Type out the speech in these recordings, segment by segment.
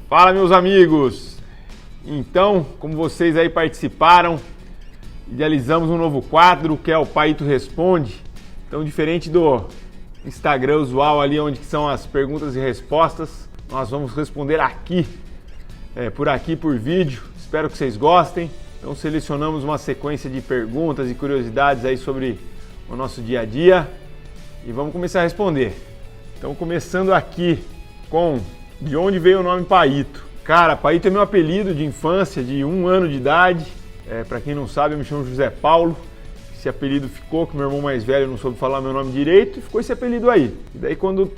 Fala, meus amigos! Então, como vocês aí participaram, idealizamos um novo quadro que é o Paito Responde. Então, diferente do Instagram usual ali, onde são as perguntas e respostas, nós vamos responder aqui, por vídeo. Espero que vocês gostem. Então, selecionamos uma sequência de perguntas e curiosidades aí sobre o nosso dia a dia e vamos começar a responder. Então, começando aqui com de onde veio o nome Paito. Cara, Paito é meu apelido de infância, de 1 ano de idade. Para quem não sabe, eu me chamo José Paulo. Esse apelido ficou, que meu irmão mais velho não soube falar meu nome direito, e ficou esse apelido aí. E daí quando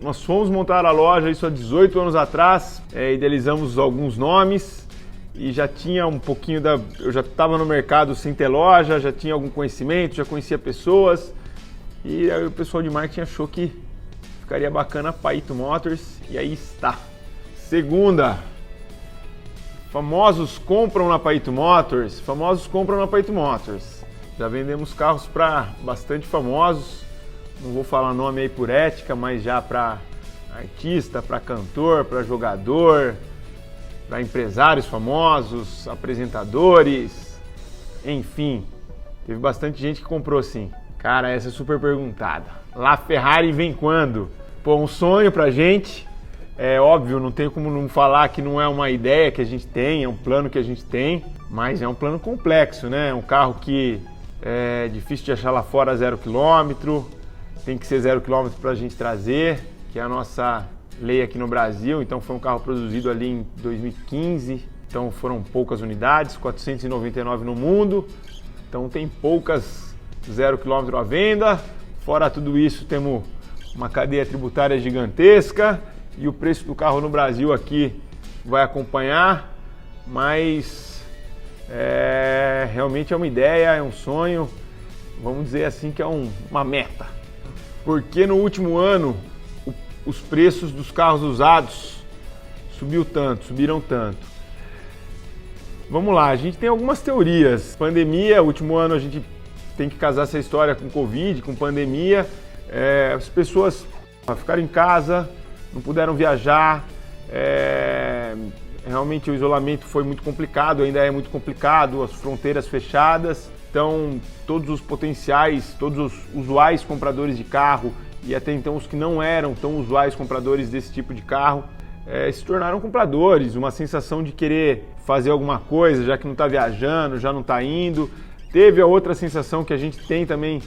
nós fomos montar a loja, isso há 18 anos atrás, idealizamos alguns nomes e já tinha um pouquinho eu já estava no mercado sem ter loja, já tinha algum conhecimento, já conhecia pessoas. E aí o pessoal de marketing achou que ficaria bacana Paito Motors, e aí está. Segunda, famosos compram na Paito Motors. Famosos compram na Paito Motors. Já vendemos carros para bastante famosos. Não vou falar nome aí por ética, mas já para artista, para cantor, para jogador, para empresários famosos, apresentadores, enfim. Teve bastante gente que comprou sim. Cara, essa é super perguntada. La Ferrari vem quando? Pô, um sonho pra gente. É óbvio, não tem como não falar que não é uma ideia que a gente tem, é um plano que a gente tem, mas é um plano complexo, né? É um carro que é difícil de achar lá fora 0 km, tem que ser 0 km pra gente trazer, que é a nossa lei aqui no Brasil. Então foi um carro produzido ali em 2015, então foram poucas unidades, 499 no mundo, então tem poucas 0 km à venda. Fora tudo isso, temos uma cadeia tributária gigantesca e o preço do carro no Brasil aqui vai acompanhar, mas realmente é uma ideia, é um sonho, vamos dizer assim que é uma meta. Porque no último ano os preços dos carros usados subiram tanto. Vamos lá, a gente tem algumas teorias. Pandemia, último ano a gente tem que casar essa história com Covid, com pandemia. As pessoas ficaram em casa, não puderam viajar. Realmente o isolamento foi muito complicado, ainda é muito complicado, as fronteiras fechadas. Então todos os potenciais, todos os usuais compradores de carro e até então os que não eram tão usuais compradores desse tipo de carro se tornaram compradores. Uma sensação de querer fazer alguma coisa, já que não está viajando, já não está indo. Teve a outra sensação que a gente tem também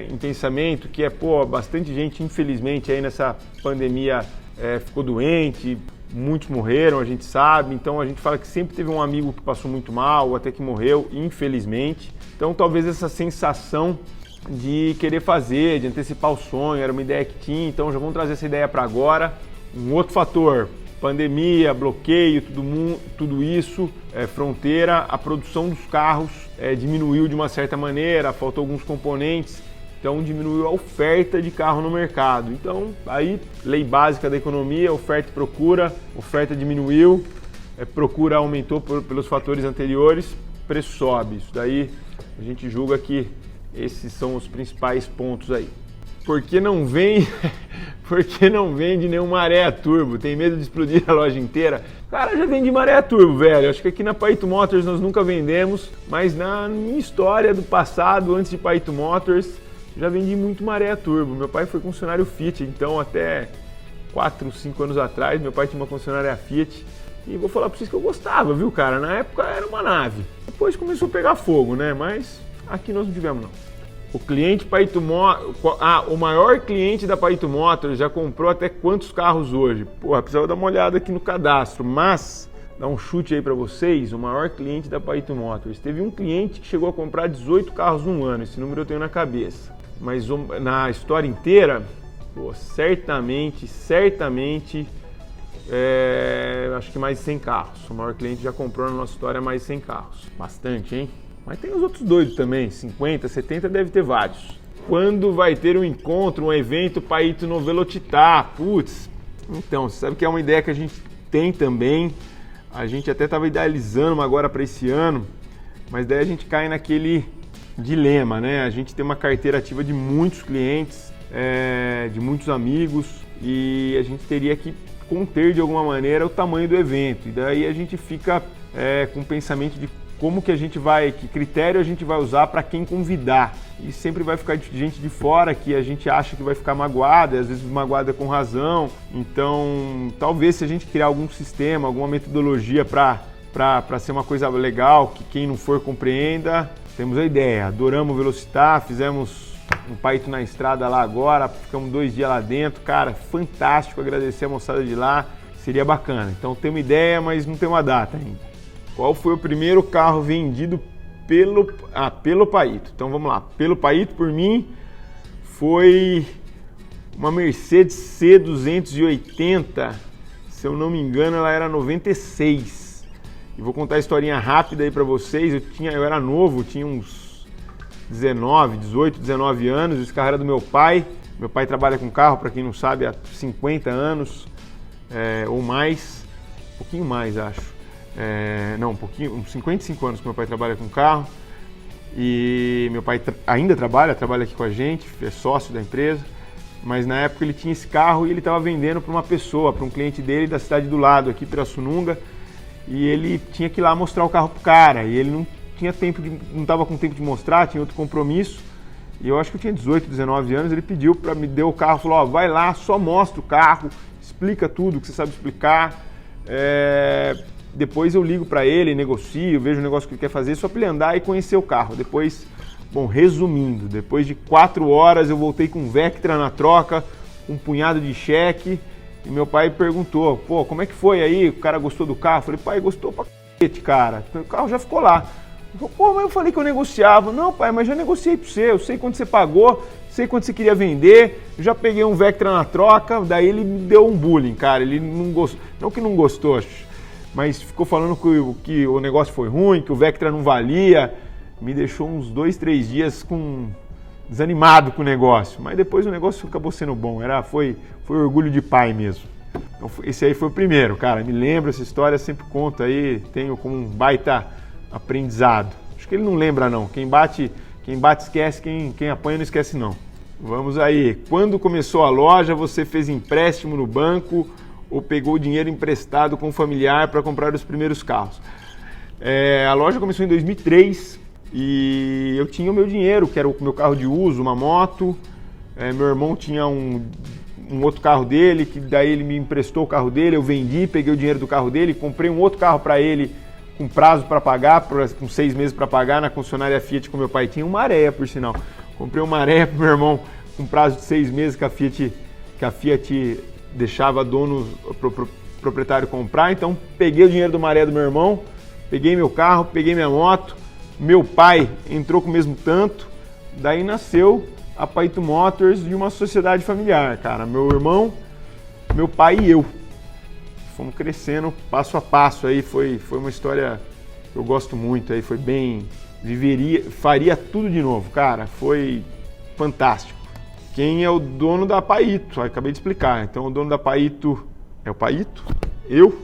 em pensamento, que é, bastante gente, infelizmente, aí nessa pandemia ficou doente, muitos morreram, a gente sabe. Então a gente fala que sempre teve um amigo que passou muito mal, ou até que morreu, infelizmente. Então talvez essa sensação de querer fazer, de antecipar o sonho, era uma ideia que tinha, então já vamos trazer essa ideia para agora. Um outro fator, pandemia, bloqueio, tudo isso, fronteira, a produção dos carros diminuiu de uma certa maneira, faltou alguns componentes, então diminuiu a oferta de carro no mercado. Então, aí, lei básica da economia, oferta e procura, oferta diminuiu, procura aumentou pelos fatores anteriores, preço sobe. Isso daí a gente julga que esses são os principais pontos aí. Por que não vende nenhum maré a turbo? Tem medo de explodir a loja inteira? Cara, já vendi maré a turbo, velho. Acho que aqui na Paito Motors nós nunca vendemos, mas na minha história do passado, antes de Paito Motors, já vendi muito maré a turbo. Meu pai foi concessionário Fiat, então até 4, 5 anos atrás, meu pai tinha uma concessionária Fiat. E vou falar pra vocês que eu gostava, viu, cara? Na época era uma nave. Depois começou a pegar fogo, né? Mas aqui nós não tivemos, não. O maior cliente da Paito Motors já comprou até quantos carros hoje? Precisava dar uma olhada aqui no cadastro, mas dar um chute aí para vocês, o maior cliente da Paito Motors. Teve um cliente que chegou a comprar 18 carros num ano, esse número eu tenho na cabeça. Mas na história inteira, certamente, acho que mais de 100 carros. O maior cliente já comprou na nossa história mais de 100 carros. Bastante, hein? Mas tem os outros doidos também, 50, 70 deve ter vários. Quando vai ter um encontro, um evento Paito no Velocitar? Putz, então, você sabe que é uma ideia que a gente tem também. A gente até estava idealizando uma agora para esse ano, mas daí a gente cai naquele dilema, né? A gente tem uma carteira ativa de muitos clientes, de muitos amigos, e a gente teria que conter de alguma maneira o tamanho do evento. E daí a gente fica com o pensamento de como que a gente vai, que critério a gente vai usar para quem convidar. E sempre vai ficar gente de fora que a gente acha que vai ficar magoada, e às vezes magoada com razão. Então, talvez se a gente criar algum sistema, alguma metodologia para ser uma coisa legal, que quem não for compreenda, temos a ideia. Adoramos Velocitar, fizemos um Paito na estrada lá agora, ficamos 2 dias lá dentro, cara, fantástico, agradecer a moçada de lá, seria bacana. Então temos ideia, mas não tem uma data ainda. Qual foi o primeiro carro vendido pelo Paito? Então vamos lá, pelo Paito, por mim, foi uma Mercedes C280, se eu não me engano ela era 96. E vou contar a historinha rápida aí pra vocês. Eu era novo, tinha uns 18, 19 anos, esse carro era do meu pai. Meu pai trabalha com carro, para quem não sabe, há 50 anos ou mais, um pouquinho mais acho. Uns 55 anos que meu pai trabalha com carro. E meu pai ainda trabalha aqui com a gente, é sócio da empresa. Mas na época ele tinha esse carro e ele estava vendendo para uma pessoa, para um cliente dele da cidade do lado, aqui Pirassununga. E ele tinha que ir lá mostrar o carro pro cara, e ele não tinha tempo, não estava com tempo de mostrar, tinha outro compromisso. E eu acho que eu tinha 18, 19 anos, ele pediu para me dar o carro, falou, ó, vai lá, só mostra o carro, explica tudo que você sabe explicar. Depois eu ligo para ele, negocio, vejo o negócio que ele quer fazer, só para ele andar e conhecer o carro. Depois, bom, resumindo, depois de 4 horas eu voltei com um Vectra na troca, um punhado de cheque. E meu pai perguntou, pô, como é que foi aí? O cara gostou do carro? Eu falei, pai, gostou pra cacete, cara. O carro já ficou lá. Ele falou, pô, mas eu falei que eu negociava. Não, pai, mas já negociei pra você. Eu sei quanto você pagou, sei quanto você queria vender. Eu já peguei um Vectra na troca. Daí ele me deu um bullying, cara. Ele não gostou, não que não gostou, mas ficou falando que o negócio foi ruim, que o Vectra não valia. Me deixou uns 2, 3 dias desanimado com o negócio, mas depois o negócio acabou sendo bom, foi orgulho de pai mesmo. Então, esse aí foi o primeiro, cara, me lembro essa história, sempre conto aí, tenho como um baita aprendizado. Acho que ele não lembra não, quem bate esquece, quem apanha não esquece não. Vamos aí, quando começou a loja, você fez empréstimo no banco ou pegou dinheiro emprestado com um familiar para comprar os primeiros carros? A loja começou em 2003, e eu tinha o meu dinheiro, que era o meu carro de uso, uma moto. Meu irmão tinha um outro carro dele, que daí ele me emprestou o carro dele, eu vendi, peguei o dinheiro do carro dele, comprei um outro carro para ele com prazo para pagar, com 6 meses para pagar na concessionária Fiat que o meu pai tinha, uma Areia por sinal. Comprei uma Areia para meu irmão com prazo de 6 meses que a Fiat deixava proprietário comprar. Então peguei o dinheiro do Maré do meu irmão, peguei meu carro, peguei minha moto. Meu pai entrou com o mesmo tanto, daí nasceu a Paito Motors de uma sociedade familiar, cara. Meu irmão, meu pai e eu. Fomos crescendo passo a passo aí, foi uma história que eu gosto muito aí, foi bem, faria tudo de novo, cara, foi fantástico. Quem é o dono da Paito? Acabei de explicar, então o dono da Paito é o Paito, eu,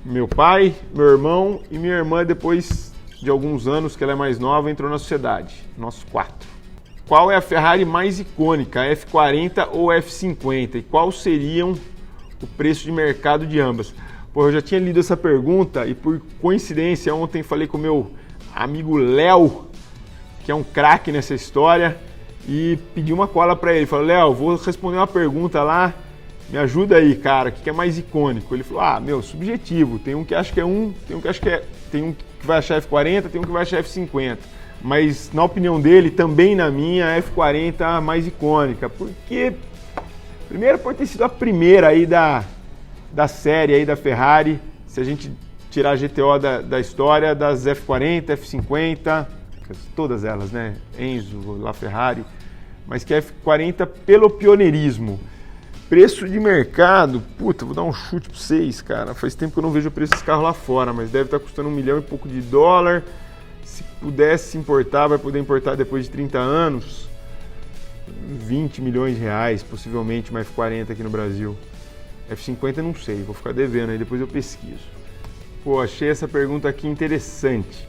meu pai, meu irmão e minha irmã depois de alguns anos, que ela é mais nova, entrou na sociedade, nós 4. Qual é a Ferrari mais icônica, F40 ou F50? E qual seriam o preço de mercado de ambas? Pô, eu já tinha lido essa pergunta e por coincidência ontem falei com o meu amigo Léo, que é um craque nessa história, e pedi uma cola para ele. Falei, Léo, vou responder uma pergunta lá, me ajuda aí, cara, o que é mais icônico? Ele falou, subjetivo, tem um que acha que é tem um que vai achar F40, tem um que vai achar F50. Mas na opinião dele, também na minha, a F40 é a mais icônica. Porque, primeiro, por ter sido a primeira aí da série aí da Ferrari, se a gente tirar a GTO da história, das F40, F50, todas elas, né? Enzo, LaFerrari, mas que a F40 pelo pioneirismo. Preço de mercado, puta, vou dar um chute pra vocês, cara. Faz tempo que eu não vejo o preço desse carro lá fora, mas deve estar custando $1 milhão e pouco. Se pudesse importar, vai poder importar depois de 30 anos. 20 milhões de reais, possivelmente, uma F40 aqui no Brasil. F50 não sei, vou ficar devendo aí, depois eu pesquiso. Pô, achei essa pergunta aqui interessante.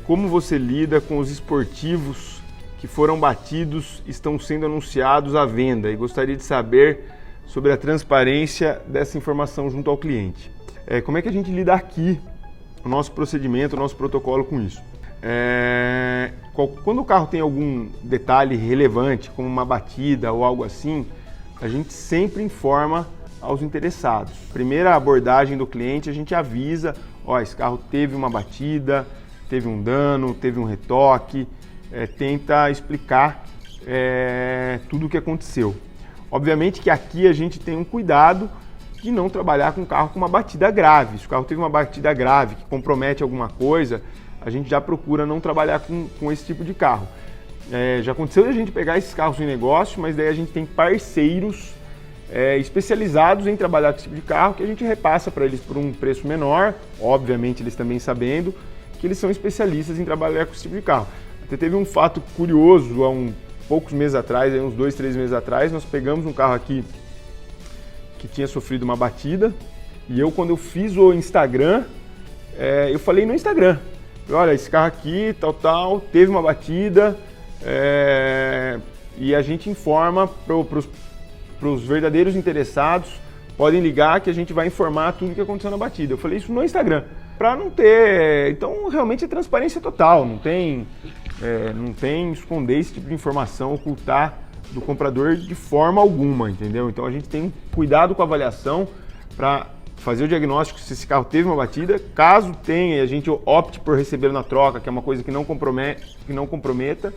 Como você lida com os esportivos que foram batidos estão sendo anunciados à venda? E gostaria de saber sobre a transparência dessa informação junto ao cliente. Como é que a gente lida aqui, o nosso procedimento, o nosso protocolo com isso? Quando o carro tem algum detalhe relevante, como uma batida ou algo assim, a gente sempre informa aos interessados. Primeira abordagem do cliente, a gente avisa, esse carro teve uma batida, teve um dano, teve um retoque, tenta explicar tudo o que aconteceu. Obviamente que aqui a gente tem um cuidado de não trabalhar com o carro com uma batida grave. Se o carro teve uma batida grave que compromete alguma coisa, a gente já procura não trabalhar com esse tipo de carro. Já aconteceu de a gente pegar esses carros em negócio, mas daí a gente tem parceiros especializados em trabalhar com esse tipo de carro, que a gente repassa para eles por um preço menor, obviamente eles também sabendo que eles são especialistas em trabalhar com esse tipo de carro. Até teve um fato curioso há poucos meses atrás, uns 2, 3 meses atrás, nós pegamos um carro aqui que tinha sofrido uma batida, e quando eu fiz o Instagram, eu falei no Instagram, olha, esse carro aqui, tal, teve uma batida, e a gente informa para os verdadeiros interessados, podem ligar que a gente vai informar tudo o que aconteceu na batida. Eu falei isso no Instagram, para não ter... Então, realmente é transparência total, não tem esconder esse tipo de informação, ocultar do comprador de forma alguma, entendeu? Então, a gente tem cuidado com a avaliação para fazer o diagnóstico se esse carro teve uma batida. Caso tenha e a gente opte por receber na troca, que é uma coisa que não comprometa,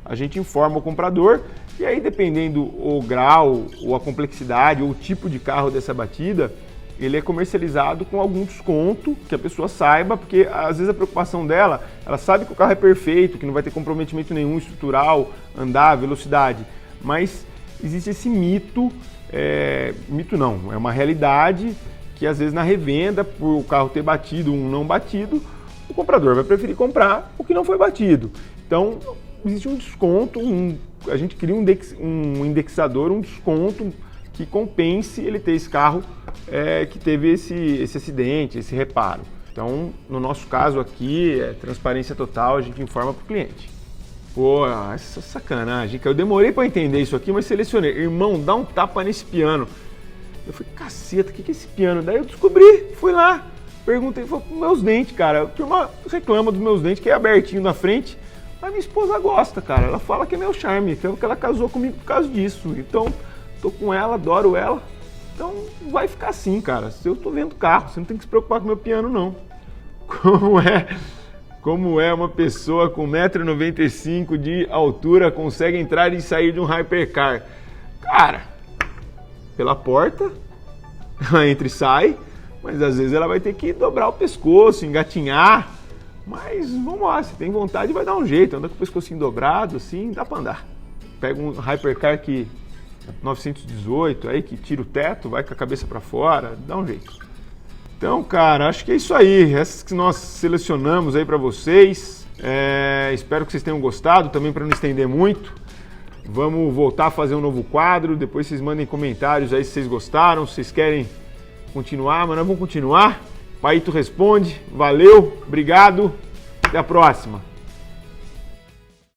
a gente informa o comprador, e aí dependendo o grau, ou a complexidade, ou o tipo de carro dessa batida, ele é comercializado com algum desconto, que a pessoa saiba, porque às vezes a preocupação dela, ela sabe que o carro é perfeito, que não vai ter comprometimento nenhum estrutural, andar, velocidade, mas existe esse mito não, é uma realidade que às vezes na revenda, por o carro ter batido um não batido, o comprador vai preferir comprar o que não foi batido. Então, existe um desconto, a gente cria um indexador, um desconto que compense ele ter esse carro que teve esse acidente, esse reparo. Então, no nosso caso aqui, transparência total, a gente informa para o cliente. Pô, essa sacanagem, eu demorei para entender isso aqui, mas selecionei. Irmão, dá um tapa nesse piano. Eu falei, caceta, o que é esse piano? Daí eu descobri, fui lá, perguntei, falei, meus dentes, cara. A turma reclama dos meus dentes, que é abertinho na frente, mas minha esposa gosta, cara. Ela fala que é meu charme, que ela casou comigo por causa disso. Então, tô com ela, adoro ela. Então, vai ficar assim, cara. Se eu tô vendo carro, você não tem que se preocupar com meu piano, não. Como é uma pessoa com 1,95 m de altura consegue entrar e sair de um hypercar? Cara, pela porta, ela entra e sai, mas às vezes ela vai ter que dobrar o pescoço, engatinhar. Mas vamos lá, se tem vontade vai dar um jeito, anda com o pescocinho dobrado, assim, dá pra andar. Pega um hypercar que 918 aí, que tira o teto, vai com a cabeça pra fora, dá um jeito. Então, cara, acho que é isso aí. Essas que nós selecionamos aí para vocês. Espero que vocês tenham gostado, também para não estender muito. Vamos voltar a fazer um novo quadro. Depois vocês mandem comentários aí se vocês gostaram, se vocês querem continuar, mas nós vamos continuar. Paito Responde. Valeu, obrigado. Até a próxima.